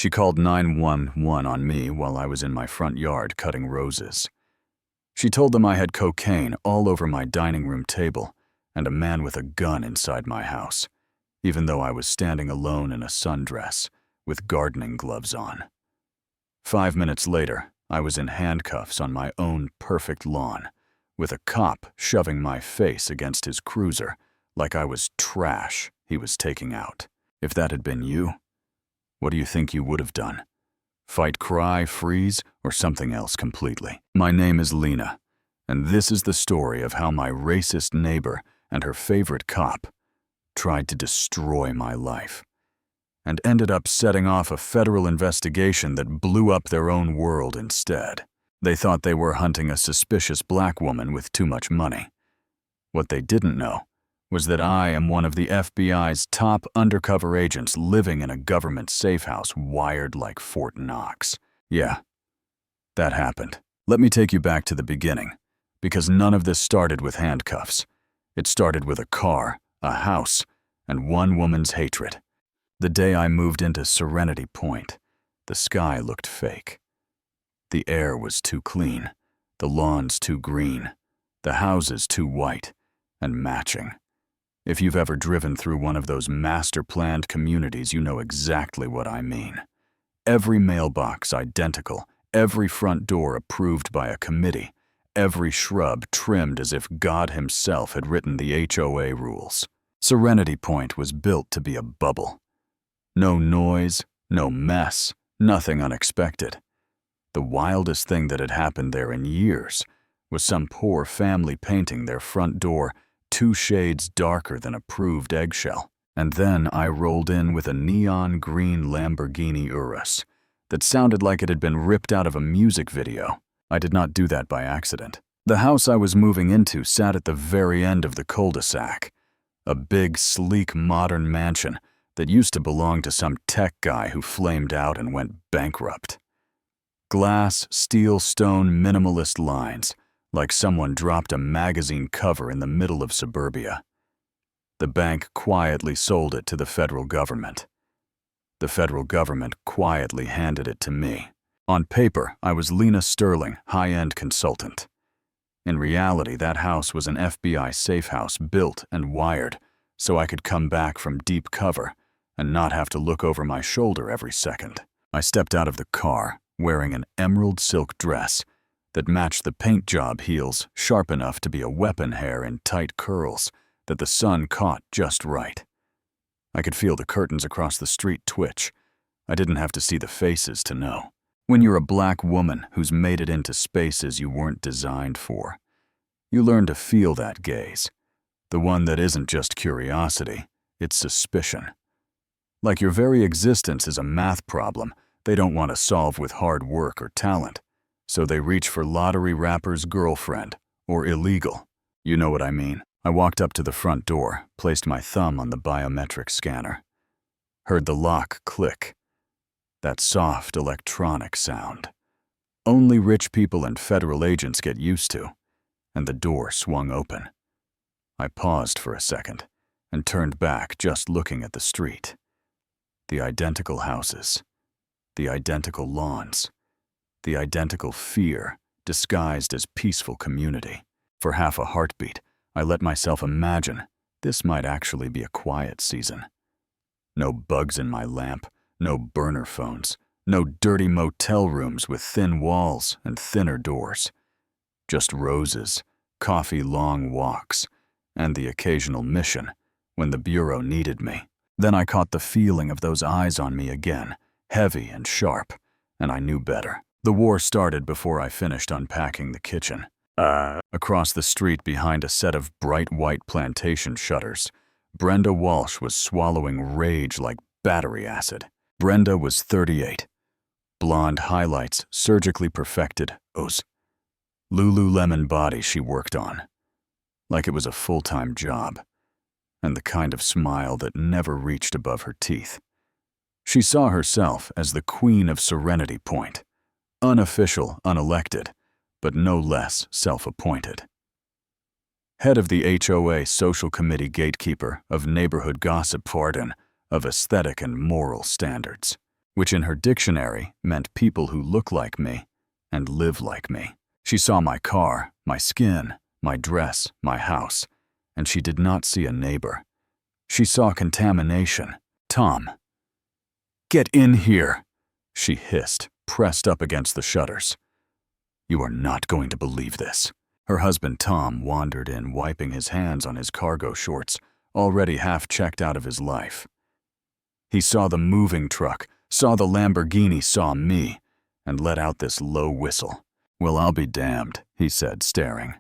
She called 911 on me while I was in my front yard cutting roses. She told them I had cocaine all over my dining room table and a man with a gun inside my house, even though I was standing alone in a sundress with gardening gloves on. 5 minutes later, I was in handcuffs on my own perfect lawn, with a cop shoving my face against his cruiser like I was trash he was taking out. If that had been you, what do you think you would have done? Fight, cry, freeze, or something else completely? My name is Lena, and this is the story of how my racist neighbor and her favorite cop tried to destroy my life, and ended up setting off a federal investigation that blew up their own world instead. They thought they were hunting a suspicious black woman with too much money. What they didn't know was that I am one of the FBI's top undercover agents living in a government safe house wired like Fort Knox. Yeah, that happened. Let me take you back to the beginning, because none of this started with handcuffs. It started with a car, a house, and one woman's hatred. The day I moved into Serenity Point, the sky looked fake. The air was too clean, the lawns too green, the houses too white and matching. If you've ever driven through one of those master-planned communities, you know exactly what I mean. Every mailbox identical, every front door approved by a committee, every shrub trimmed as if God himself had written the HOA rules. Serenity Point was built to be a bubble. No noise, no mess, nothing unexpected. The wildest thing that had happened there in years was some poor family painting their front door 2 shades darker than approved eggshell. And then I rolled in with a neon green Lamborghini Urus that sounded like it had been ripped out of a music video. I did not do that by accident. The house I was moving into sat at the very end of the cul-de-sac, a big, sleek, modern mansion that used to belong to some tech guy who flamed out and went bankrupt. Glass, steel, stone, minimalist lines, like someone dropped a magazine cover in the middle of suburbia. The bank quietly sold it to the federal government. The federal government quietly handed it to me. On paper, I was Lena Sterling, high-end consultant. In reality, that house was an FBI safe house built and wired so I could come back from deep cover and not have to look over my shoulder every second. I stepped out of the car, wearing an emerald silk dress that matched the paint job heels sharp enough to be a weapon hair in tight curls that the sun caught just right. I could feel the curtains across the street twitch. I didn't have to see the faces to know. When you're a black woman who's made it into spaces you weren't designed for, you learn to feel that gaze, the one that isn't just curiosity, it's suspicion. Like your very existence is a math problem they don't want to solve with hard work or talent, so they reach for lottery wrapper's girlfriend or illegal. You know what I mean. I walked up to the front door, placed my thumb on the biometric scanner, heard the lock click. That soft electronic sound. Only rich people and federal agents get used to, and the door swung open. I paused for a second and turned back, just looking at the street. The identical houses, the identical lawns, the identical fear disguised as peaceful community. For half a heartbeat, I let myself imagine this might actually be a quiet season. No bugs in my lamp, no burner phones, no dirty motel rooms with thin walls and thinner doors. Just roses, coffee-long walks, and the occasional mission when the bureau needed me. Then I caught the feeling of those eyes on me again, heavy and sharp, and I knew better. The war started before I finished unpacking the kitchen. Across the street behind a set of bright white plantation shutters, Brenda Walsh was swallowing rage like battery acid. Brenda was 38. Blonde highlights, surgically perfected O's. Lululemon body she worked on, like it was a full-time job, and the kind of smile that never reached above her teeth. She saw herself as the queen of Serenity Point, unofficial, unelected, but no less self-appointed. Head of the HOA social committee, gatekeeper of neighborhood gossip, warden of aesthetic and moral standards. which in her dictionary meant people who look like me and live like me. She saw my car, my skin, my dress, my house, and she did not see a neighbor. She saw contamination. "Tom, get in here," she hissed, pressed up against the shutters. "You are not going to believe this." Her husband Tom wandered in, wiping his hands on his cargo shorts, already half checked out of his life. He saw the moving truck, saw the Lamborghini, saw me, and let out this low whistle. "Well, I'll be damned," he said, staring.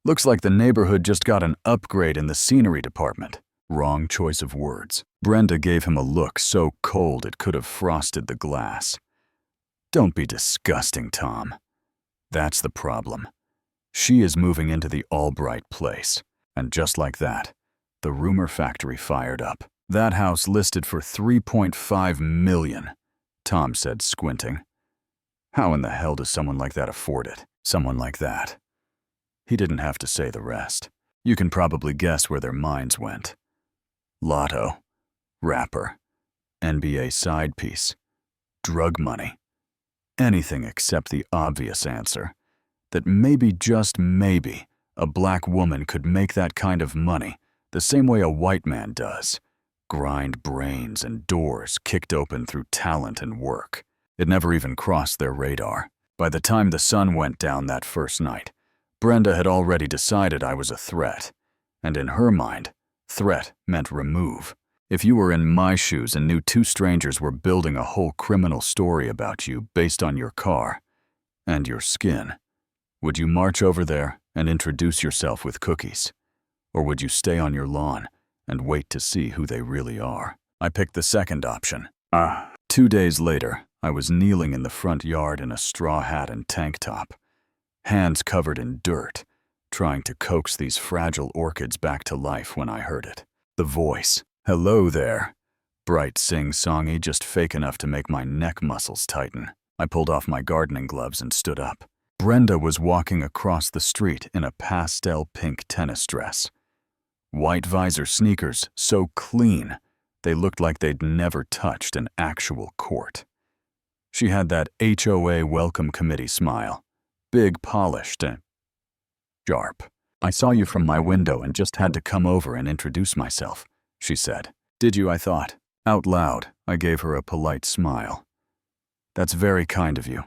"Looks like the neighborhood just got an upgrade in the scenery department." Wrong choice of words. Brenda gave him a look so cold it could have frosted the glass. "Don't be disgusting, Tom. That's the problem. She is moving into the Albright place." And just like that, the rumor factory fired up. "That house listed for $3.5 million, Tom said, squinting. "How in the hell does someone like that afford it? Someone like that." He didn't have to say the rest. You can probably guess where their minds went. Lotto, rapper, NBA side piece, drug money. Anything except the obvious answer, that maybe, just maybe, a black woman could make that kind of money the same way a white man does. Grind brains and doors kicked open through talent and work. It never even crossed their radar. By the time the sun went down that first night, Brenda had already decided I was a threat. And in her mind, threat meant remove. If you were in my shoes and knew two strangers were building a whole criminal story about you based on your car and your skin, would you march over there and introduce yourself with cookies? Or would you stay on your lawn and wait to see who they really are? I picked the second option. 2 days later, I was kneeling in the front yard in a straw hat and tank top, hands covered in dirt, trying to coax these fragile orchids back to life when I heard it. The voice. "Hello there." Bright, sing-songy, just fake enough to make my neck muscles tighten. I pulled off my gardening gloves and stood up. Brenda was walking across the street in a pastel pink tennis dress. White visor sneakers, so clean, they looked like they'd never touched an actual court. She had that HOA welcome committee smile, big, polished, and sharp. "I saw you from my window and just had to come over and introduce myself," she said. "Did you?" I thought. Out loud, I gave her a polite smile. "That's very kind of you.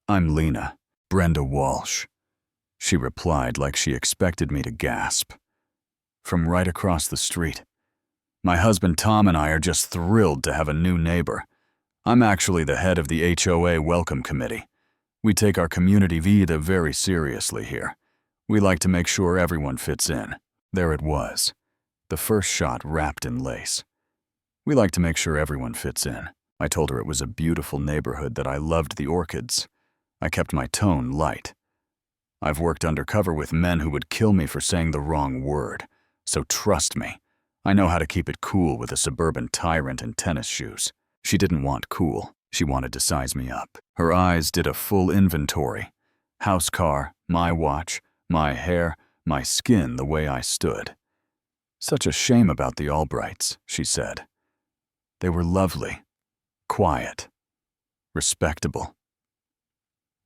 I'm Lena, Brenda Walsh," she replied like she expected me to gasp. "From right across the street. My husband Tom and I are just thrilled to have a new neighbor. I'm actually the head of the HOA welcome committee. We take our community vida very seriously here. We like to make sure everyone fits in." There it was, the first shot wrapped in lace. "We like to make sure everyone fits in." I told her it was a beautiful neighborhood, that I loved the orchids. I kept my tone light. "I've worked undercover with men who would kill me for saying the wrong word, so trust me, I know how to keep it cool with a suburban tyrant in tennis shoes." She didn't want cool. She wanted to size me up. Her eyes did a full inventory. House, car, my watch, my hair, my skin, the way I stood. "Such a shame about the Albrights," she said. "They were lovely, quiet, respectable.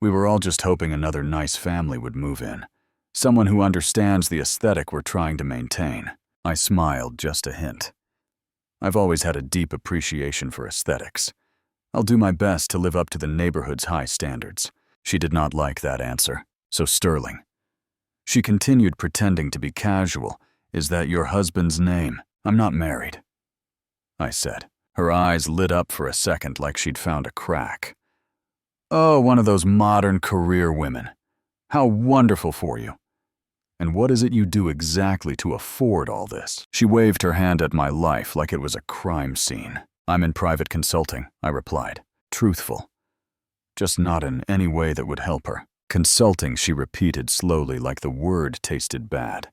We were all just hoping another nice family would move in, someone who understands the aesthetic we're trying to maintain." I smiled, just a hint. I've always had a deep appreciation for aesthetics. I'll do my best to live up to the neighborhood's high standards. She did not like that answer, so sterling. She continued, pretending to be casual. "Is that your husband's name?" "I'm not married," I said. Her eyes lit up for a second like she'd found a crack. "Oh, one of those modern career women. How wonderful for you. And what is it you do exactly to afford all this?" She waved her hand at my life like it was a crime scene. "I'm in private consulting," I replied, truthful, just not in any way that would help her. "Consulting," she repeated slowly, like the word tasted bad.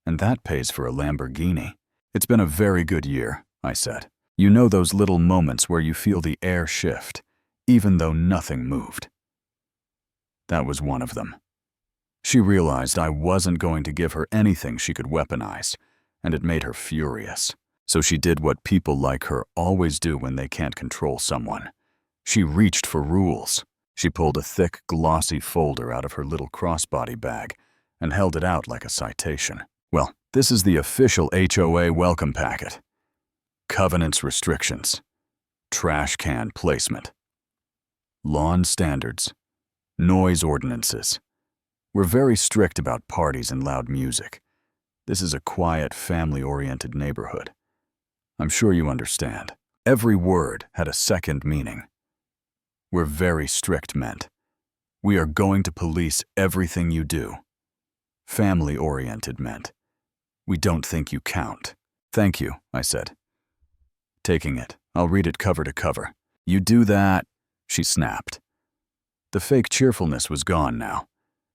"And that pays for a Lamborghini." "It's been a very good year," I said. "You know those little moments where you feel the air shift, even though nothing moved?" That was one of them. She realized I wasn't going to give her anything she could weaponize, and it made her furious. So she did what people like her always do when they can't control someone. She reached for rules. She pulled a thick, glossy folder out of her little crossbody bag and held it out like a citation. Well, this is the official HOA welcome packet. Covenants restrictions. Trash can placement. Lawn standards. Noise ordinances. We're very strict about parties and loud music. This is a quiet, family-oriented neighborhood. I'm sure you understand. Every word had a second meaning. We're very strict meant. We are going to police everything you do. Family-oriented meant. We don't think you count. Thank you, I said. Taking it, I'll read it cover to cover. You do that, she snapped. The fake cheerfulness was gone now.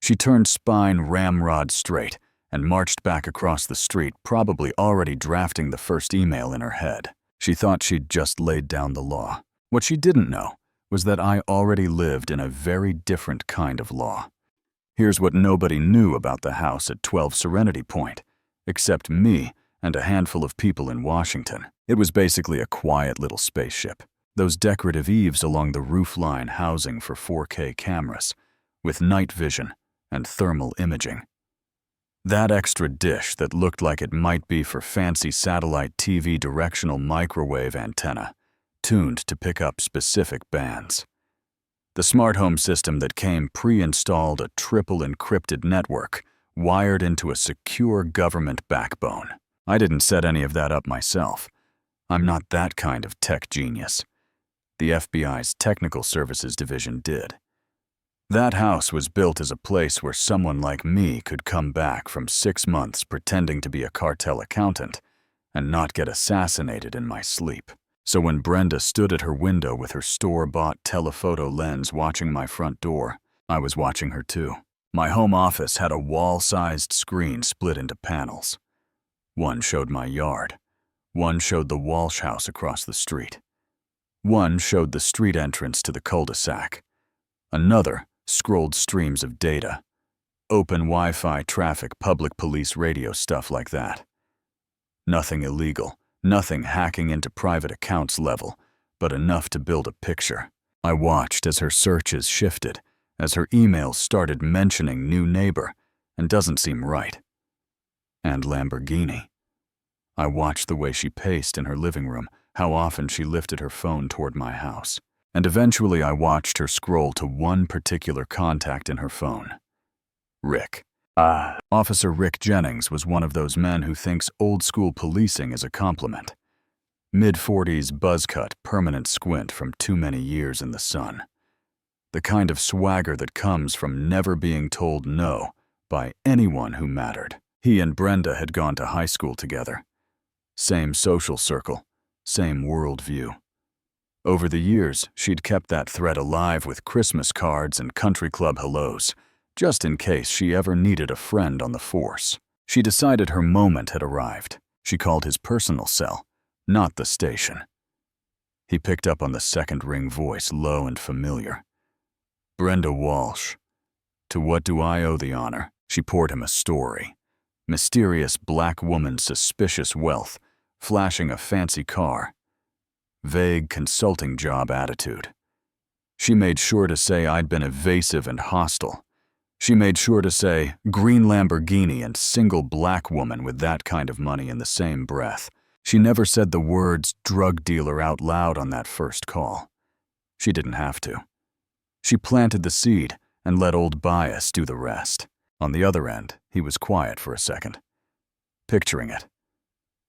She turned spine ramrod straight and marched back across the street, probably already drafting the first email in her head. She thought she'd just laid down the law. What she didn't know was that I already lived in a very different kind of law. Here's what nobody knew about the house at 12 Serenity Point, except me and a handful of people in Washington. It was basically a quiet little spaceship. Those decorative eaves along the roofline housing for 4K cameras, with night vision and thermal imaging. That extra dish that looked like it might be for fancy satellite TV directional microwave antenna, tuned to pick up specific bands. The smart home system that came pre-installed a triple encrypted network wired into a secure government backbone. I didn't set any of that up myself. I'm not that kind of tech genius. The FBI's Technical Services Division did. That house was built as a place where someone like me could come back from 6 months pretending to be a cartel accountant and not get assassinated in my sleep. So when Brenda stood at her window with her store-bought telephoto lens watching my front door, I was watching her too. My home office had a wall-sized screen split into panels. One showed my yard. One showed the Walsh house across the street. One showed the street entrance to the cul-de-sac. Another scrolled streams of data. Open Wi-Fi traffic, public police radio, stuff like that. Nothing illegal, nothing hacking into private accounts level, but enough to build a picture. I watched as her searches shifted, as her emails started mentioning new neighbor, and doesn't seem right. And Lamborghini. I watched the way she paced in her living room, how often she lifted her phone toward my house. And eventually I watched her scroll to one particular contact in her phone. Rick. Officer Rick Jennings was one of those men who thinks old-school policing is a compliment. Mid-40s buzz-cut, permanent squint from too many years in the sun. The kind of swagger that comes from never being told no by anyone who mattered. He and Brenda had gone to high school together. Same social circle, same worldview. Over the years, she'd kept that thread alive with Christmas cards and country club hellos, just in case she ever needed a friend on the force. She decided her moment had arrived. She called his personal cell, not the station. He picked up on the second-ring voice, low and familiar. Brenda Walsh. To what do I owe the honor? She poured him a story. Mysterious black woman's suspicious wealth, flashing a fancy car. Vague consulting job attitude. She made sure to say I'd been evasive and hostile. She made sure to say green Lamborghini and single black woman with that kind of money in the same breath. She never said the words drug dealer out loud on that first call. She didn't have to. She planted the seed and let old bias do the rest. On the other end, he was quiet for a second, picturing it.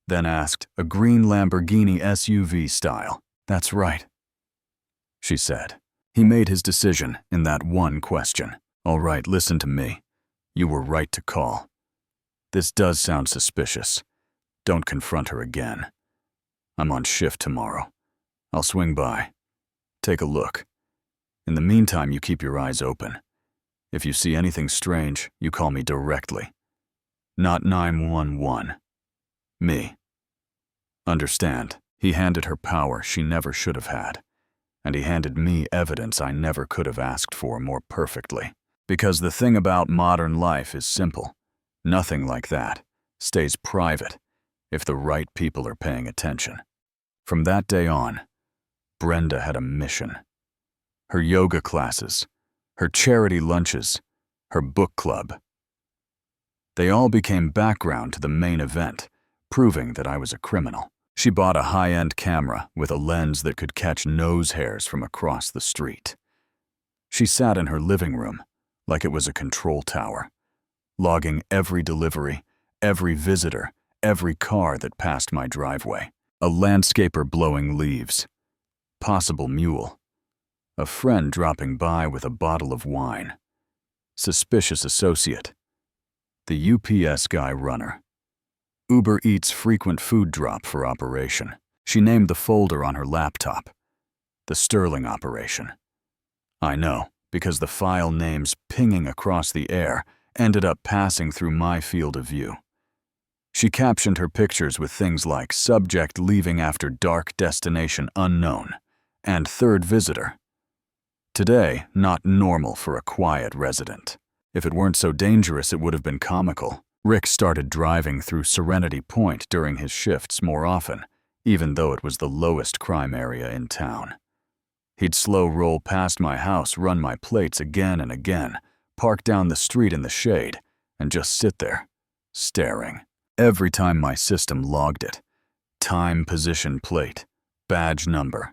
Then asked, a green Lamborghini SUV style. That's right, she said. He made his decision in that one question. All right, listen to me. You were right to call. This does sound suspicious. Don't confront her again. I'm on shift tomorrow. I'll swing by. Take a look. In the meantime, you keep your eyes open. If you see anything strange, you call me directly. Not 911. Me. Understand, he handed her power she never should have had, and he handed me evidence I never could have asked for more perfectly. Because the thing about modern life is simple. Nothing like that stays private, if the right people are paying attention. From that day on, Brenda had a mission. Her yoga classes, her charity lunches, her book club. They all became background to the main event, proving that I was a criminal. She bought a high-end camera with a lens that could catch nose hairs from across the street. She sat in her living room like it was a control tower, logging every delivery, every visitor, every car that passed my driveway. A landscaper blowing leaves, possible mule, a friend dropping by with a bottle of wine, suspicious associate, the UPS guy runner, Uber Eats frequent food drop for operation. She named the folder on her laptop, the Sterling operation. I know, because the file names pinging across the air ended up passing through my field of view. She captioned her pictures with things like subject leaving after dark, destination unknown, and third visitor. Today, not normal for a quiet resident. If it weren't so dangerous, it would have been comical. Rick started driving through Serenity Point during his shifts more often, even though it was the lowest crime area in town. He'd slow roll past my house, run my plates again and again, park down the street in the shade, and just sit there, staring. Every time my system logged it, time, position, plate, badge number.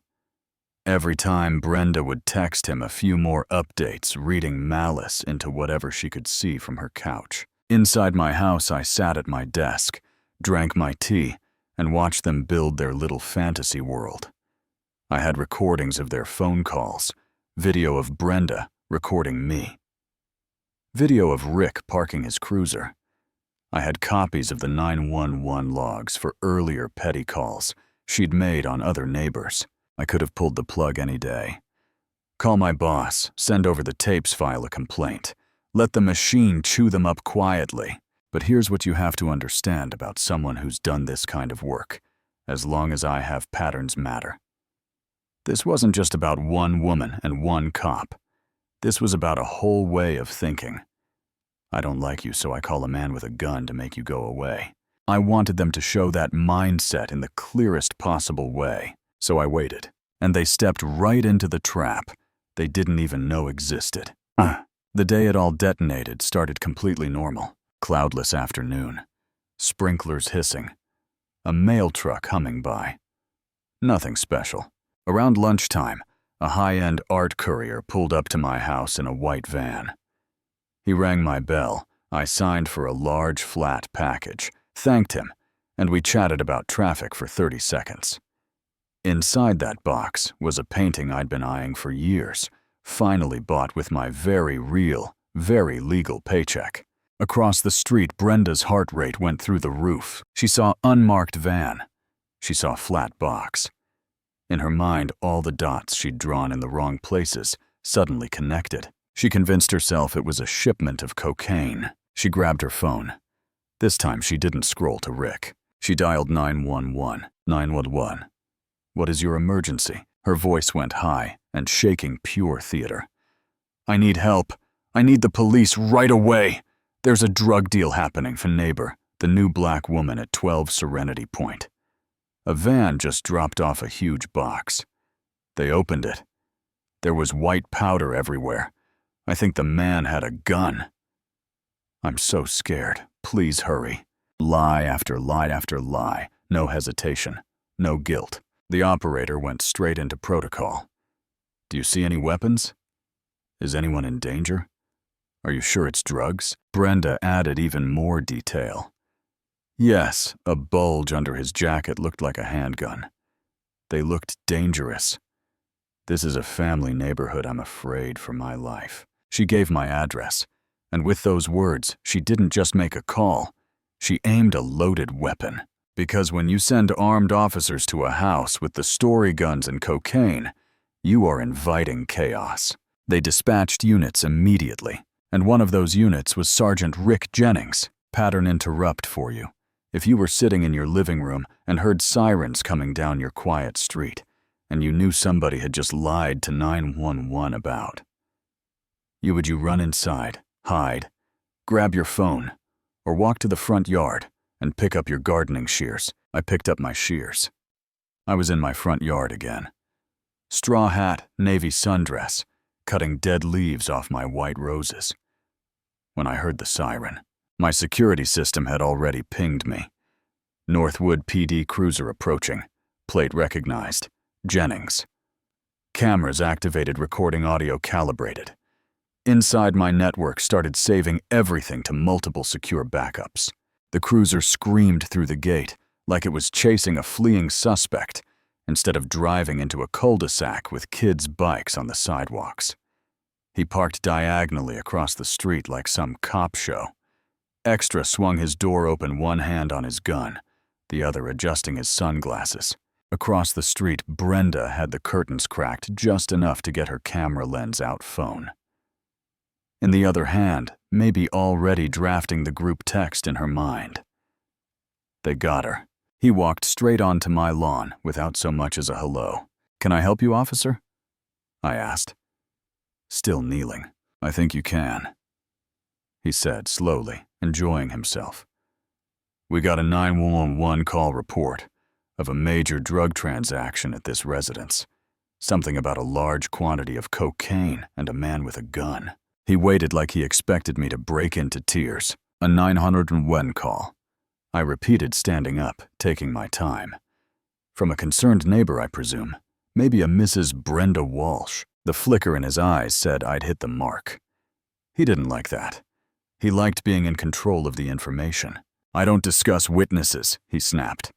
Every time Brenda would text him a few more updates, reading malice into whatever she could see from her couch. Inside my house, I sat at my desk, drank my tea, and watched them build their little fantasy world. I had recordings of their phone calls, video of Brenda recording me, video of Rick parking his cruiser. I had copies of the 911 logs for earlier petty calls she'd made on other neighbors. I could have pulled the plug any day. Call my boss, send over the tapes, file a complaint. Let the machine chew them up quietly. But here's what you have to understand about someone who's done this kind of work, as long as I have patterns matter. This wasn't just about one woman and one cop. This was about a whole way of thinking. I don't like you, so I call a man with a gun to make you go away. I wanted them to show that mindset in the clearest possible way, so I waited, and they stepped right into the trap they didn't even know existed. The day it all detonated started completely normal. Cloudless afternoon, sprinklers hissing, a mail truck humming by. Nothing special. Around lunchtime, a high-end art courier pulled up to my house in a white van. He rang my bell. I signed for a large, flat package, thanked him, and we chatted about traffic for 30 seconds. Inside that box was a painting I'd been eyeing for years, finally bought with my very real, very legal paycheck. Across the street, Brenda's heart rate went through the roof. She saw unmarked van. She saw flat box. In her mind, all the dots she'd drawn in the wrong places suddenly connected. She convinced herself it was a shipment of cocaine. She grabbed her phone. This time she didn't scroll to Rick. She dialed 911. 911. What is your emergency? Her voice went high and shaking pure theater. I need help. I need the police right away. There's a drug deal happening for neighbor, the new black woman at 12 Serenity Point. A van just dropped off a huge box. They opened it. There was white powder everywhere. I think the man had a gun. I'm so scared. Please hurry. Lie after lie after lie. No hesitation. No guilt. The operator went straight into protocol. Do you see any weapons? Is anyone in danger? Are you sure it's drugs? Brenda added even more detail. Yes, a bulge under his jacket looked like a handgun. They looked dangerous. This is a family neighborhood, I'm afraid, for my life. She gave my address, and with those words, she didn't just make a call. She aimed a loaded weapon. Because when you send armed officers to a house with the story guns and cocaine, you are inviting chaos. They dispatched units immediately, and one of those units was Sergeant Rick Jennings. Pattern interrupt for you. If you were sitting in your living room and heard sirens coming down your quiet street, and you knew somebody had just lied to 911 about, would you run inside, hide, grab your phone, or walk to the front yard, And pick up your gardening shears. I picked up my shears. I was in my front yard again. Straw hat, navy sundress, cutting dead leaves off my white roses. When I heard the siren, my security system had already pinged me. Northwood PD cruiser approaching. Plate recognized. Jennings. Cameras activated, recording audio calibrated. Inside my network started saving everything to multiple secure backups. The cruiser screamed through the gate like it was chasing a fleeing suspect instead of driving into a cul-de-sac with kids' bikes on the sidewalks. He parked diagonally across the street like some cop show. Extra swung his door open, one hand on his gun, the other adjusting his sunglasses. Across the street, Brenda had the curtains cracked just enough to get her camera lens out phone. In the other hand, maybe already drafting the group text in her mind. They got her. He walked straight onto my lawn without so much as a hello. "Can I help you, officer?" I asked. Still kneeling. "I think you can," he said slowly, enjoying himself. "We got a 911 call report of a major drug transaction at this residence. Something about a large quantity of cocaine and a man with a gun." He waited like he expected me to break into tears. "A 911 call." I repeated, standing up, taking my time. From a concerned neighbor, I presume. Maybe a Mrs. Brenda Walsh. The flicker in his eyes said I'd hit the mark. He didn't like that. He liked being in control of the information. "I don't discuss witnesses," he snapped.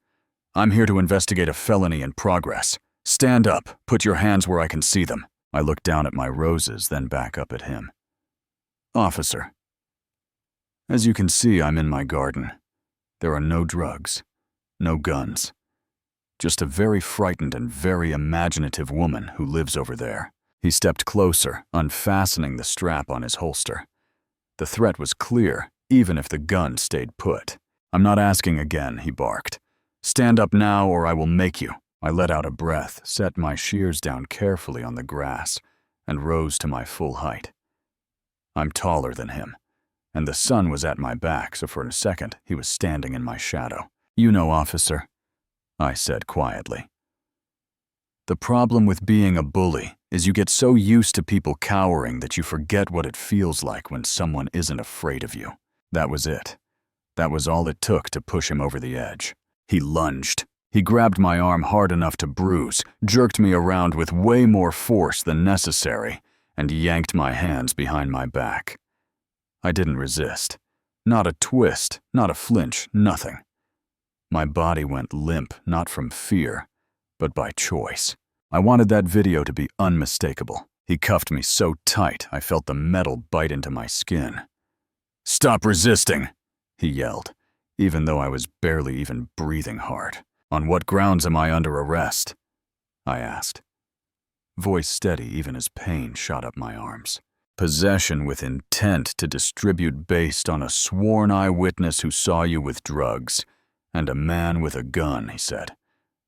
"I'm here to investigate a felony in progress. Stand up, put your hands where I can see them." I looked down at my roses, then back up at him. "Officer, as you can see, I'm in my garden. There are no drugs, no guns. Just a very frightened and very imaginative woman who lives over there." He stepped closer, unfastening the strap on his holster. The threat was clear, even if the gun stayed put. "I'm not asking again," he barked. "Stand up now or I will make you." I let out a breath, set my shears down carefully on the grass, and rose to my full height. I'm taller than him, and the sun was at my back, so for a second he was standing in my shadow. "You know, officer," I said quietly. "The problem with being a bully is you get so used to people cowering that you forget what it feels like when someone isn't afraid of you." That was it. That was all it took to push him over the edge. He lunged. He grabbed my arm hard enough to bruise, jerked me around with way more force than necessary, and yanked my hands behind my back. I didn't resist. Not a twist, not a flinch, nothing. My body went limp, not from fear, but by choice. I wanted that video to be unmistakable. He cuffed me so tight I felt the metal bite into my skin. "Stop resisting," he yelled, even though I was barely even breathing hard. "On what grounds am I under arrest?" I asked. Voice steady even as pain shot up my arms. "Possession with intent to distribute based on a sworn eyewitness who saw you with drugs, and a man with a gun," he said.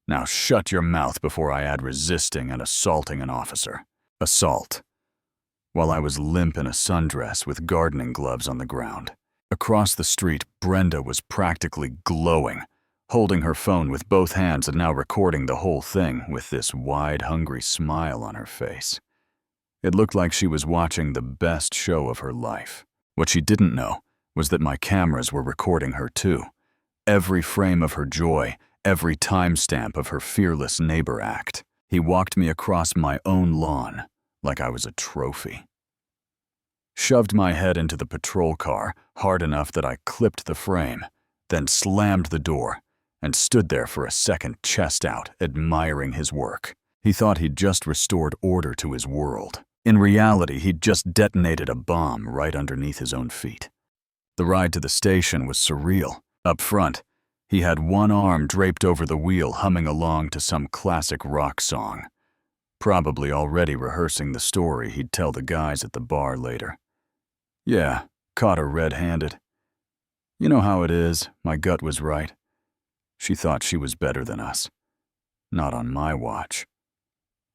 "Now shut your mouth before I add resisting and assaulting an officer." Assault. While I was limp in a sundress with gardening gloves on the ground. Across the street, Brenda was practically glowing, holding her phone with both hands and now recording the whole thing with this wide, hungry smile on her face. It looked like she was watching the best show of her life. What she didn't know was that my cameras were recording her too. Every frame of her joy, every timestamp of her fearless neighbor act. He walked me across my own lawn like I was a trophy. Shoved my head into the patrol car hard enough that I clipped the frame, then slammed the door and stood there for a second, chest out, admiring his work. He thought he'd just restored order to his world. In reality, he'd just detonated a bomb right underneath his own feet. The ride to the station was surreal. Up front, he had one arm draped over the wheel, humming along to some classic rock song. Probably already rehearsing the story he'd tell the guys at the bar later. "Yeah, caught her red-handed. You know how it is, my gut was right. She thought she was better than us. Not on my watch."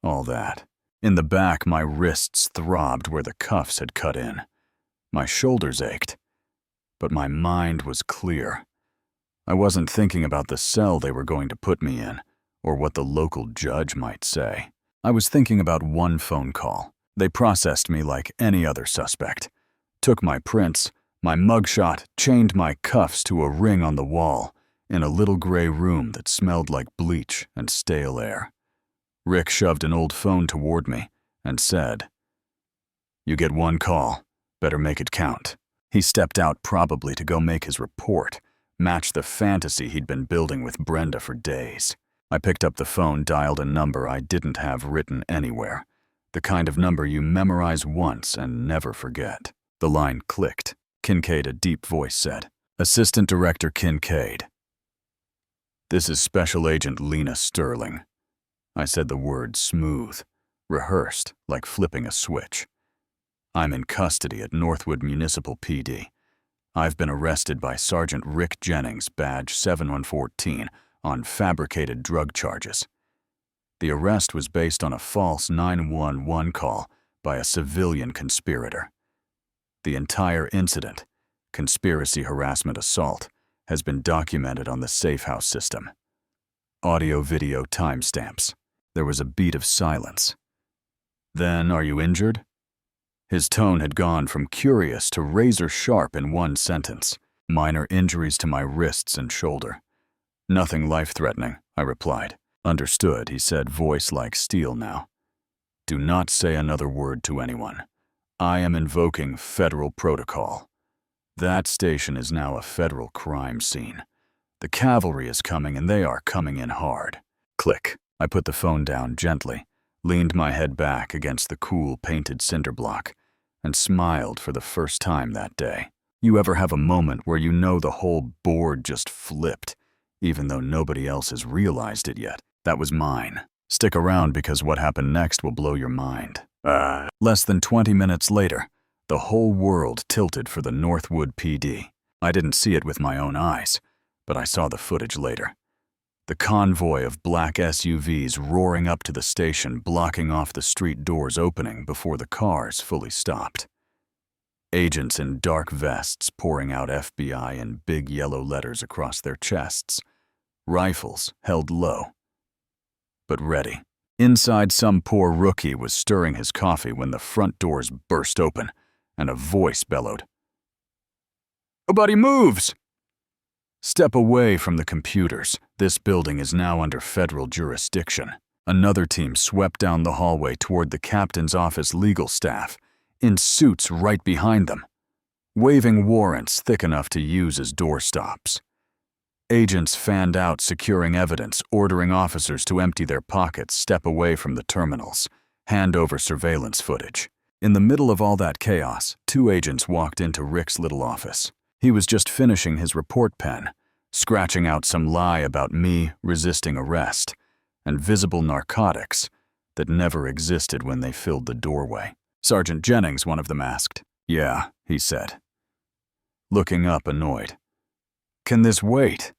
All that. In the back, my wrists throbbed where the cuffs had cut in. My shoulders ached. But my mind was clear. I wasn't thinking about the cell they were going to put me in, or what the local judge might say. I was thinking about one phone call. They processed me like any other suspect. Took my prints, my mugshot, chained my cuffs to a ring on the wall, in a little gray room that smelled like bleach and stale air. Rick shoved an old phone toward me and said, "You get one call. Better make it count." He stepped out probably to go make his report, match the fantasy he'd been building with Brenda for days. I picked up the phone, dialed a number I didn't have written anywhere, the kind of number you memorize once and never forget. The line clicked. Kincaid, a deep voice said, "Assistant Director Kincaid. This is Special Agent Lena Sterling." I said the word smooth, rehearsed, like flipping a switch. "I'm in custody at Northwood Municipal PD. I've been arrested by Sergeant Rick Jennings, badge 7114, on fabricated drug charges. The arrest was based on a false 911 call by a civilian conspirator. The entire incident, conspiracy, harassment, assault, has been documented on the Safe House system. Audio-video timestamps." There was a beat of silence. "Then, are you injured?" His tone had gone from curious to razor-sharp in one sentence. "Minor injuries to my wrists and shoulder. Nothing life-threatening," I replied. "Understood," he said, voice like steel now. "Do not say another word to anyone. I am invoking federal protocol. That station is now a federal crime scene. The cavalry is coming, and they are coming in hard." Click. I put the phone down gently, leaned my head back against the cool painted cinder block, and smiled for the first time that day. You ever have a moment where you know the whole board just flipped, even though nobody else has realized it yet? That was mine. Stick around because what happened next will blow your mind. Less than 20 minutes later, the whole world tilted for the Northwood PD. I didn't see it with my own eyes, but I saw the footage later. The convoy of black SUVs roaring up to the station, blocking off the street doors opening before the cars fully stopped. Agents in dark vests pouring out FBI in big yellow letters across their chests. Rifles held low, but ready. Inside, some poor rookie was stirring his coffee when the front doors burst open and a voice bellowed, "Nobody moves!" Step away from the computers. This building is now under federal jurisdiction. Another team swept down the hallway toward the captain's office legal staff, in suits right behind them, waving warrants thick enough to use as doorstops. Agents fanned out, securing evidence, ordering officers to empty their pockets, step away from the terminals, hand over surveillance footage. In the middle of all that chaos, two agents walked into Rick's little office. He was just finishing his report pen, scratching out some lie about me resisting arrest, and visible narcotics that never existed when they filled the doorway. "Sergeant Jennings," one of them asked. "Yeah," he said, looking up annoyed. "Can this wait?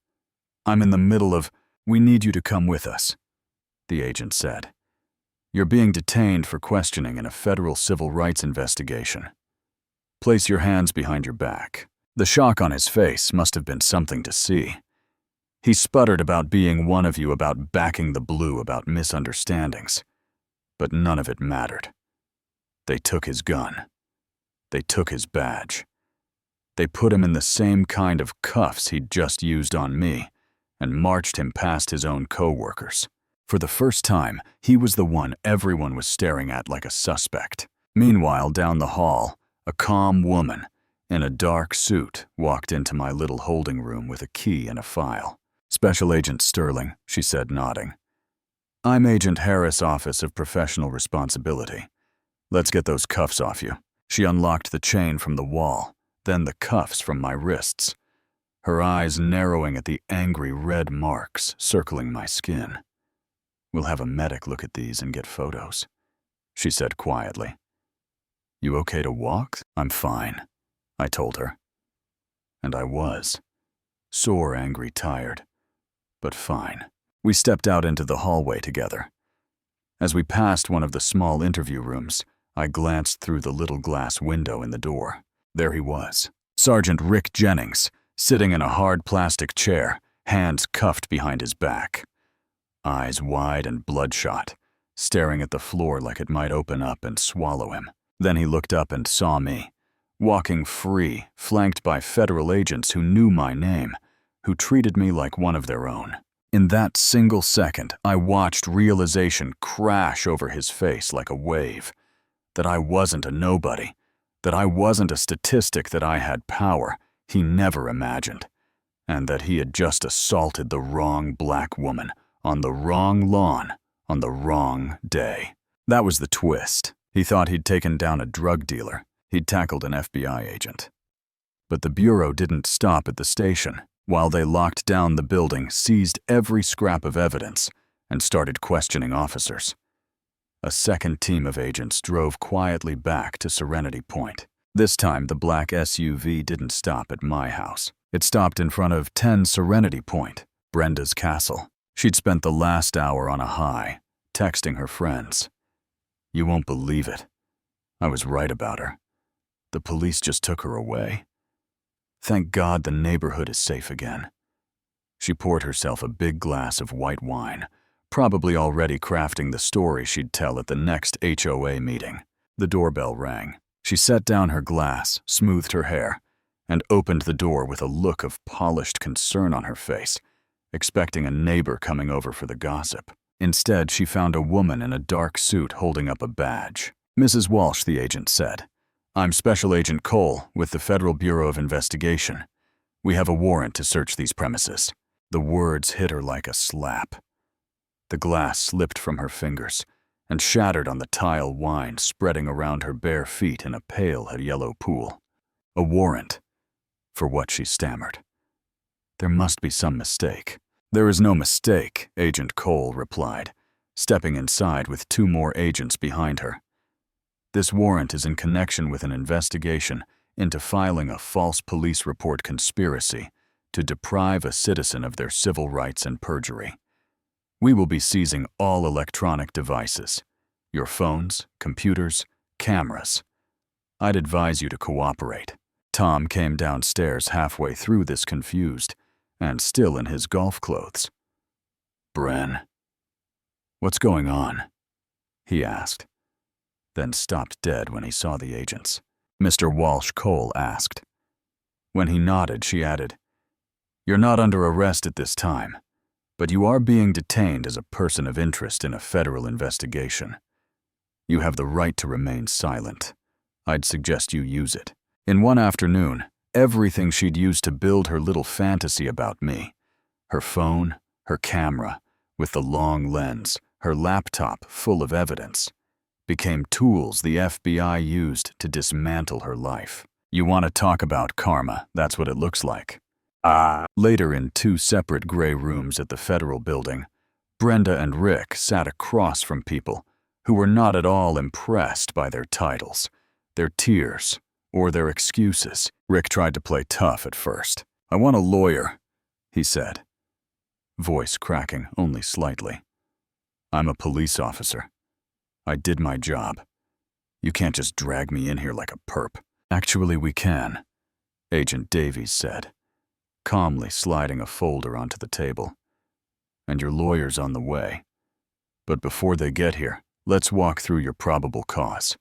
I'm in the middle of—" "We need you to come with us," the agent said. "You're being detained for questioning in a federal civil rights investigation. Place your hands behind your back." The shock on his face must have been something to see. He sputtered about being one of you, about backing the blue, about misunderstandings. But none of it mattered. They took his gun. They took his badge. They put him in the same kind of cuffs he'd just used on me and marched him past his own co-workers. For the first time, he was the one everyone was staring at like a suspect. Meanwhile, down the hall, a calm woman in a dark suit walked into my little holding room with a key and a file. "Special Agent Sterling," she said, nodding. "I'm Agent Harris, Office of Professional Responsibility. Let's get those cuffs off you." She unlocked the chain from the wall, then the cuffs from my wrists, her eyes narrowing at the angry red marks circling my skin. "We'll have a medic look at these and get photos," she said quietly. "You okay to walk?" "I'm fine," I told her. And I was. Sore, angry, tired, but fine. We stepped out into the hallway together. As we passed one of the small interview rooms, I glanced through the little glass window in the door. There he was, Sergeant Rick Jennings, sitting in a hard plastic chair, hands cuffed behind his back. Eyes wide and bloodshot, staring at the floor like it might open up and swallow him. Then he looked up and saw me, walking free, flanked by federal agents who knew my name, who treated me like one of their own. In that single second, I watched realization crash over his face like a wave, that I wasn't a nobody, that I wasn't a statistic, that I had power he never imagined, and that he had just assaulted the wrong black woman on the wrong lawn on the wrong day. That was the twist. He thought he'd taken down a drug dealer. He'd tackled an FBI agent. But the Bureau didn't stop at the station. While they locked down the building, seized every scrap of evidence, and started questioning officers. A second team of agents drove quietly back to Serenity Point. This time, the black SUV didn't stop at my house. It stopped in front of 10 Serenity Point, Brenda's castle. She'd spent the last hour on a high, texting her friends. You won't believe it. I was right about her. The police just took her away. Thank God the neighborhood is safe again. She poured herself a big glass of white wine, probably already crafting the story she'd tell at the next HOA meeting. The doorbell rang. She set down her glass, smoothed her hair, and opened the door with a look of polished concern on her face, expecting a neighbor coming over for the gossip. Instead, she found a woman in a dark suit holding up a badge. Mrs. Walsh, the agent said. I'm Special Agent Cole with the Federal Bureau of Investigation. We have a warrant to search these premises. The words hit her like a slap. The glass slipped from her fingers and shattered on the tile wine spreading around her bare feet in a pale yellow pool. A warrant. For what, she stammered. There must be some mistake. There is no mistake, Agent Cole replied, stepping inside with 2 more agents behind her. This warrant is in connection with an investigation into filing a false police report conspiracy to deprive a citizen of their civil rights and perjury. We will be seizing all electronic devices, your phones, computers, cameras. I'd advise you to cooperate. Tom came downstairs halfway through this, confused, and still in his golf clothes. Bren, what's going on? He asked, then stopped dead when he saw the agents. Mr. Walsh, Cole asked. When he nodded, she added, You're not under arrest at this time, but you are being detained as a person of interest in a federal investigation. You have the right to remain silent. I'd suggest you use it. In one afternoon, everything she'd used to build her little fantasy about me, her phone, her camera, with the long lens, her laptop full of evidence, became tools the FBI used to dismantle her life. You want to talk about karma, that's what it looks like. Later, in 2 separate gray rooms at the federal building, Brenda and Rick sat across from people who were not at all impressed by their titles, their tears, or their excuses. Rick tried to play tough at first. I want a lawyer, he said, voice cracking only slightly. I'm a police officer. I did my job. You can't just drag me in here like a perp. Actually, we can, Agent Davies said, calmly sliding a folder onto the table. And your lawyer's on the way. But before they get here, let's walk through your probable cause.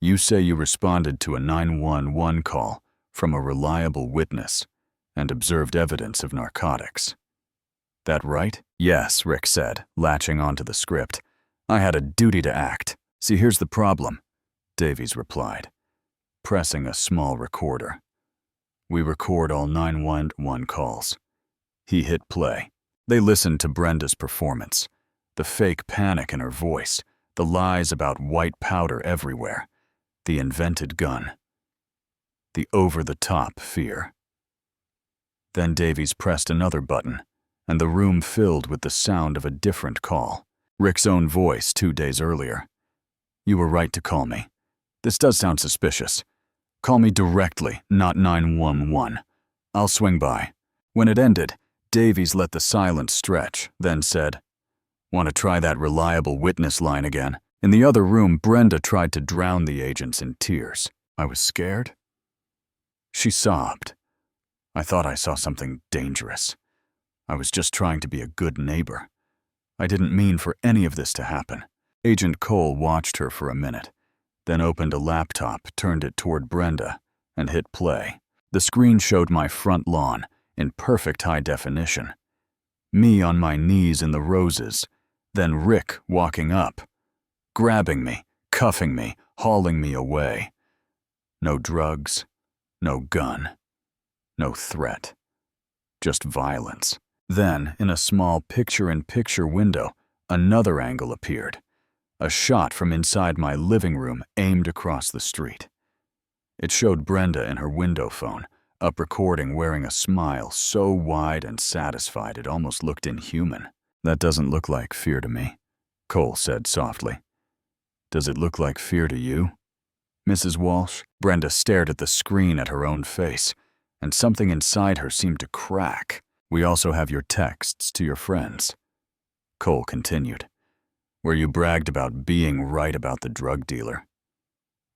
You say you responded to a 911 call from a reliable witness and observed evidence of narcotics. That right? Yes, Rick said, latching onto the script. I had a duty to act. See, here's the problem, Davies replied, pressing a small recorder. We record all 911 calls. He hit play. They listened to Brenda's performance, the fake panic in her voice, the lies about white powder everywhere, the invented gun, the over-the-top fear. Then Davies pressed another button, and the room filled with the sound of a different call. Rick's own voice 2 days earlier. You were right to call me. This does sound suspicious. Call me directly, not 911. I'll swing by. When it ended, Davies let the silence stretch, then said, Want to try that reliable witness line again? In the other room, Brenda tried to drown the agents in tears. I was scared. She sobbed. I thought I saw something dangerous. I was just trying to be a good neighbor. I didn't mean for any of this to happen. Agent Cole watched her for a minute, then opened a laptop, turned it toward Brenda, and hit play. The screen showed my front lawn in perfect high definition. Me on my knees in the roses, then Rick walking up, grabbing me, cuffing me, hauling me away. No drugs, no gun, no threat. Just violence. Then, in a small picture-in-picture window, another angle appeared. A shot from inside my living room aimed across the street. It showed Brenda in her window phone, up recording wearing a smile so wide and satisfied it almost looked inhuman. That doesn't look like fear to me, Cole said softly. Does it look like fear to you, Mrs. Walsh? Brenda stared at the screen at her own face, and something inside her seemed to crack. We also have your texts to your friends, Cole continued, where you bragged about being right about the drug dealer.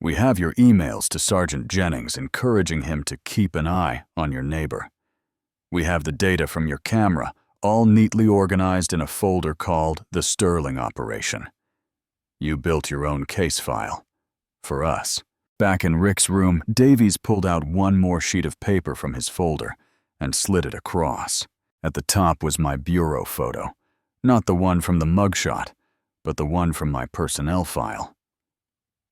We have your emails to Sergeant Jennings encouraging him to keep an eye on your neighbor. We have the data from your camera, all neatly organized in a folder called the Sterling Operation. You built your own case file. For us. Back in Rick's room, Davies pulled out one more sheet of paper from his folder and slid it across. At the top was my bureau photo. Not the one from the mugshot, but the one from my personnel file.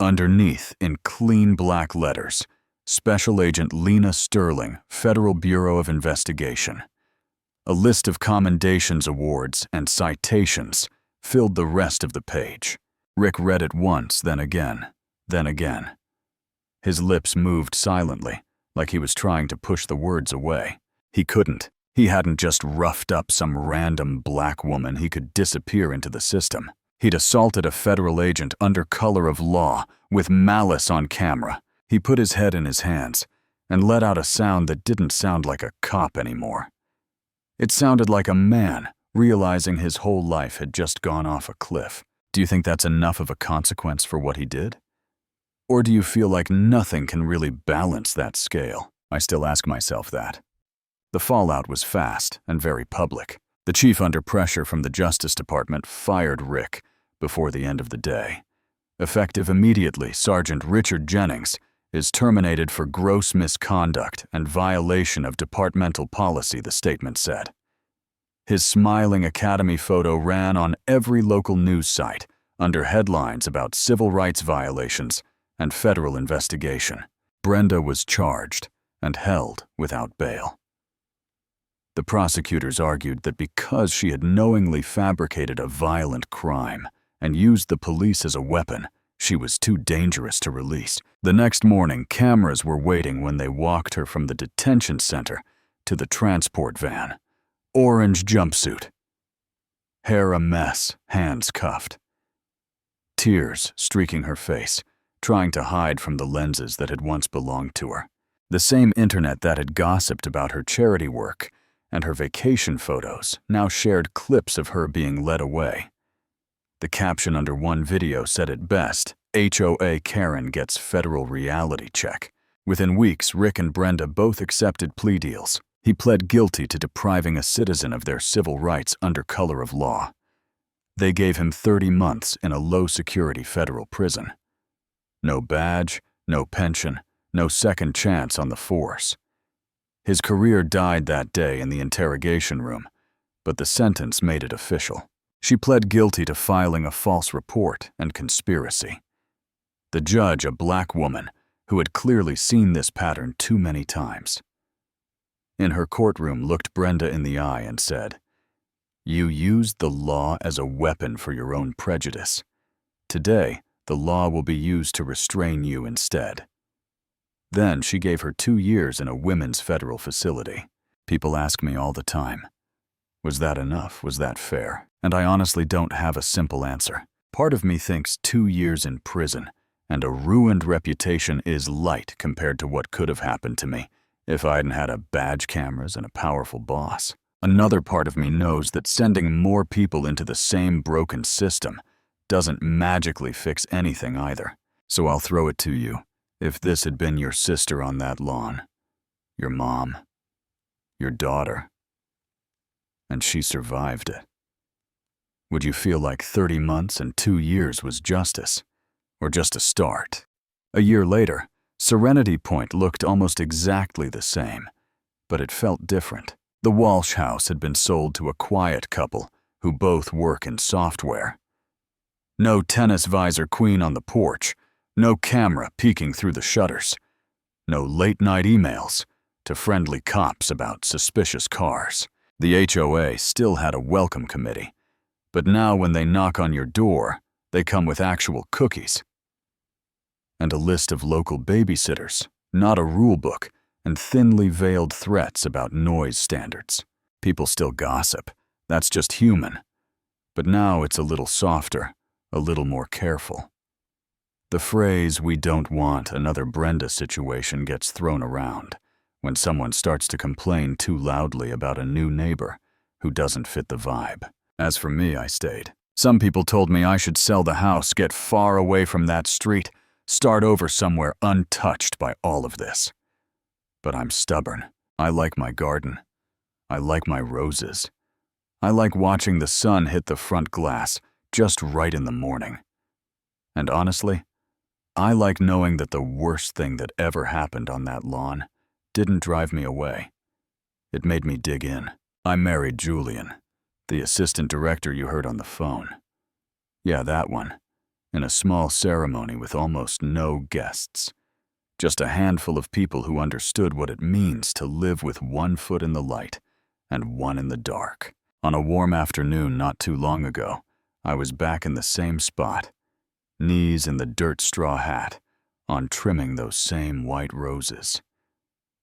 Underneath, in clean black letters, Special Agent Lena Sterling, Federal Bureau of Investigation. A list of commendations, awards, and citations filled the rest of the page. Rick read it once, then again, then again. His lips moved silently, like he was trying to push the words away. He couldn't. He hadn't just roughed up some random black woman he could disappear into the system. He'd assaulted a federal agent under color of law, with malice on camera. He put his head in his hands and let out a sound that didn't sound like a cop anymore. It sounded like a man realizing his whole life had just gone off a cliff. Do you think that's enough of a consequence for what he did? Or do you feel like nothing can really balance that scale? I still ask myself that. The fallout was fast and very public. The chief, under pressure from the Justice Department, fired Rick before the end of the day. Effective immediately, Sergeant Richard Jennings is terminated for gross misconduct and violation of departmental policy, the statement said. His smiling academy photo ran on every local news site under headlines about civil rights violations and federal investigation. Brenda was charged and held without bail. The prosecutors argued that because she had knowingly fabricated a violent crime and used the police as a weapon, she was too dangerous to release. The next morning, cameras were waiting when they walked her from the detention center to the transport van. Orange jumpsuit. Hair a mess, hands cuffed. Tears streaking her face, trying to hide from the lenses that had once belonged to her. The same internet that had gossiped about her charity work and her vacation photos now shared clips of her being led away. The caption under one video said it best, HOA Karen gets federal reality check. Within weeks, Rick and Brenda both accepted plea deals. He pled guilty to depriving a citizen of their civil rights under color of law. They gave him 30 months in a low-security federal prison. No badge, no pension, no second chance on the force. His career died that day in the interrogation room, but the sentence made it official. She pled guilty to filing a false report and conspiracy. The judge, a black woman, who had clearly seen this pattern too many times. In her courtroom, looked Brenda in the eye and said, "You used the law as a weapon for your own prejudice. Today, the law will be used to restrain you instead." Then she gave her 2 years in a women's federal facility. People ask me all the time, was that enough? Was that fair? And I honestly don't have a simple answer. Part of me thinks 2 years in prison and a ruined reputation is light compared to what could have happened to me if I hadn't had a badge cameras and a powerful boss. Another part of me knows that sending more people into the same broken system doesn't magically fix anything either. So I'll throw it to you. If this had been your sister on that lawn, your mom, Your daughter. And she survived it. Would you feel like 30 months and 2 years was justice? Or just a start? A year later, Serenity Point looked almost exactly the same, but it felt different. The Walsh house had been sold to a quiet couple who both work in software. No tennis visor queen on the porch, no camera peeking through the shutters, no late-night emails to friendly cops about suspicious cars. The HOA still had a welcome committee, but now when they knock on your door, they come with actual cookies. And a list of local babysitters, not a rule book, and thinly veiled threats about noise standards. People still gossip. That's just human. But now it's a little softer, a little more careful. The phrase, "we don't want another Brenda situation," gets thrown around when someone starts to complain too loudly about a new neighbor who doesn't fit the vibe. As for me, I stayed. Some people told me I should sell the house, get far away from that street, start over somewhere untouched by all of this. But I'm stubborn. I like my garden. I like my roses. I like watching the sun hit the front glass just right in the morning. And honestly, I like knowing that the worst thing that ever happened on that lawn didn't drive me away. It made me dig in. I married Julian, the assistant director you heard on the phone. Yeah, that one. In a small ceremony with almost no guests. Just a handful of people who understood what it means to live with one foot in the light and one in the dark. On a warm afternoon not too long ago, I was back in the same spot, knees in the dirt straw hat, on trimming those same white roses.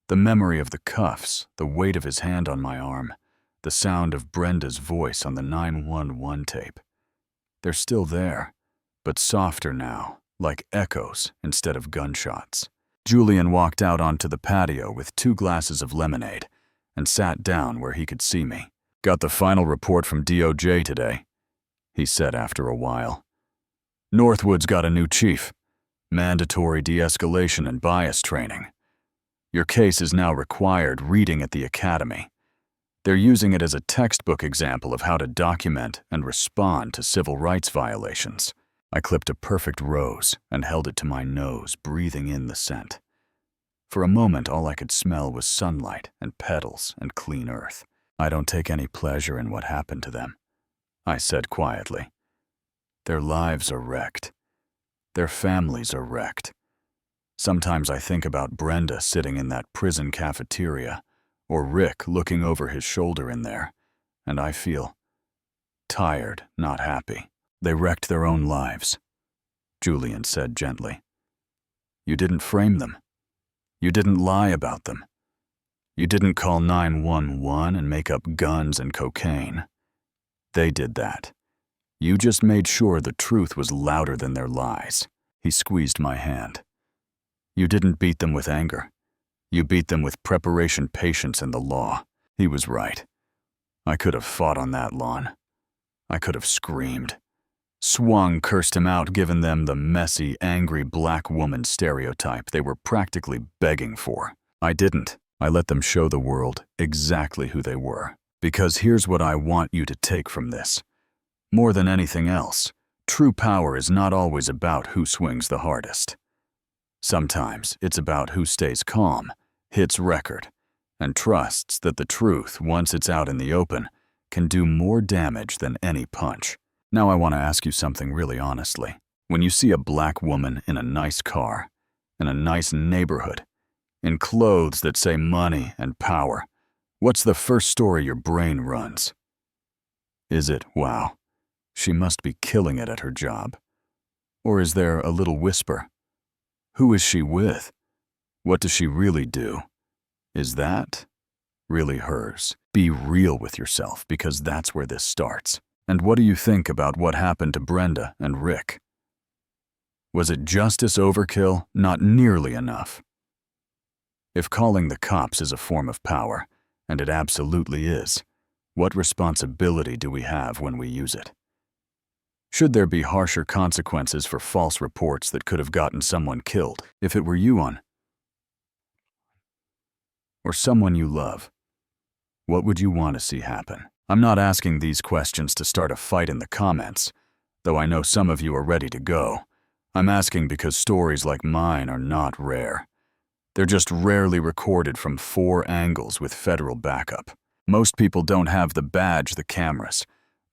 The memory of the cuffs, the weight of his hand on my arm, the sound of Brenda's voice on the 911 tape. They're still there, but softer now, like echoes instead of gunshots. Julian walked out onto the patio with 2 glasses of lemonade and sat down where he could see me. "Got the final report from DOJ today," he said after a while. "Northwood's got a new chief. Mandatory de-escalation and bias training. Your case is now required reading at the academy. They're using it as a textbook example of how to document and respond to civil rights violations." I clipped a perfect rose and held it to my nose, breathing in the scent. For a moment, all I could smell was sunlight and petals and clean earth. "I don't take any pleasure in what happened to them," I said quietly. "Their lives are wrecked. Their families are wrecked. Sometimes I think about Brenda sitting in that prison cafeteria, or Rick looking over his shoulder in there, and I feel tired, not happy. They wrecked their own lives," Julian said gently. "You didn't frame them. You didn't lie about them. You didn't call 911 and make up guns and cocaine. They did that. You just made sure the truth was louder than their lies." He squeezed my hand. "You didn't beat them with anger. You beat them with preparation, patience, and the law." He was right. I could have fought on that lawn. I could have screamed. Swung, cursed him out, given them the messy, angry black woman stereotype they were practically begging for. I didn't. I let them show the world exactly who they were. Because here's what I want you to take from this. More than anything else, true power is not always about who swings the hardest. Sometimes it's about who stays calm, hits record, and trusts that the truth, once it's out in the open, can do more damage than any punch. Now I want to ask you something really honestly. When you see a black woman in a nice car, in a nice neighborhood, in clothes that say money and power, what's the first story your brain runs? Is it, wow, she must be killing it at her job? Or is there a little whisper? Who is she with? What does she really do? Is that really hers? Be real with yourself, because that's where this starts. And what do you think about what happened to Brenda and Rick? Was it justice overkill? Not nearly enough. If calling the cops is a form of power, and it absolutely is, what responsibility do we have when we use it? Should there be harsher consequences for false reports that could have gotten someone killed if it were you or someone you love? What would you want to see happen? I'm not asking these questions to start a fight in the comments, though I know some of you are ready to go. I'm asking because stories like mine are not rare. They're just rarely recorded from 4 angles with federal backup. Most people don't have the badge, the cameras,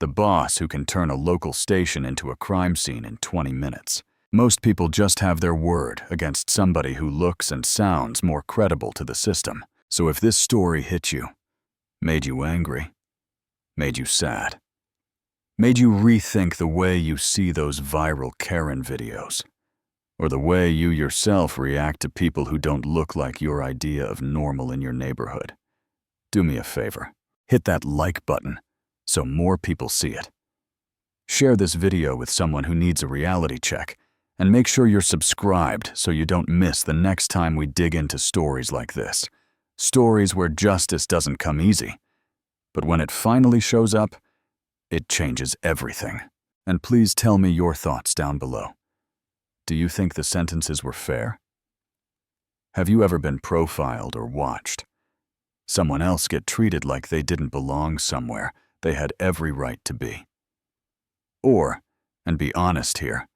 the boss who can turn a local station into a crime scene in 20 minutes. Most people just have their word against somebody who looks and sounds more credible to the system. So if this story hit you, made you angry, made you sad, made you rethink the way you see those viral Karen videos, or the way you yourself react to people who don't look like your idea of normal in your neighborhood, do me a favor. Hit that like button so more people see it. Share this video with someone who needs a reality check, and make sure you're subscribed so you don't miss the next time we dig into stories like this. Stories where justice doesn't come easy, but when it finally shows up, it changes everything. And please tell me your thoughts down below. Do you think the sentences were fair? Have you ever been profiled or watched? Someone else get treated like they didn't belong somewhere they had every right to be? Or, and be honest here,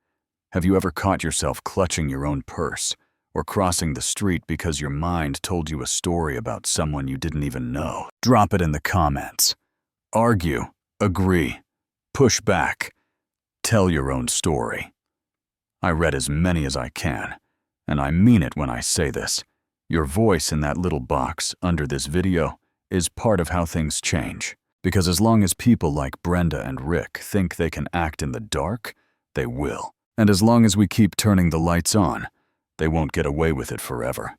have you ever caught yourself clutching your own purse or crossing the street because your mind told you a story about someone you didn't even know? Drop it in the comments. Argue, agree, push back, tell your own story. I read as many as I can, and I mean it when I say this. Your voice in that little box under this video is part of how things change. Because as long as people like Brenda and Rick think they can act in the dark, they will. And as long as we keep turning the lights on, they won't get away with it forever.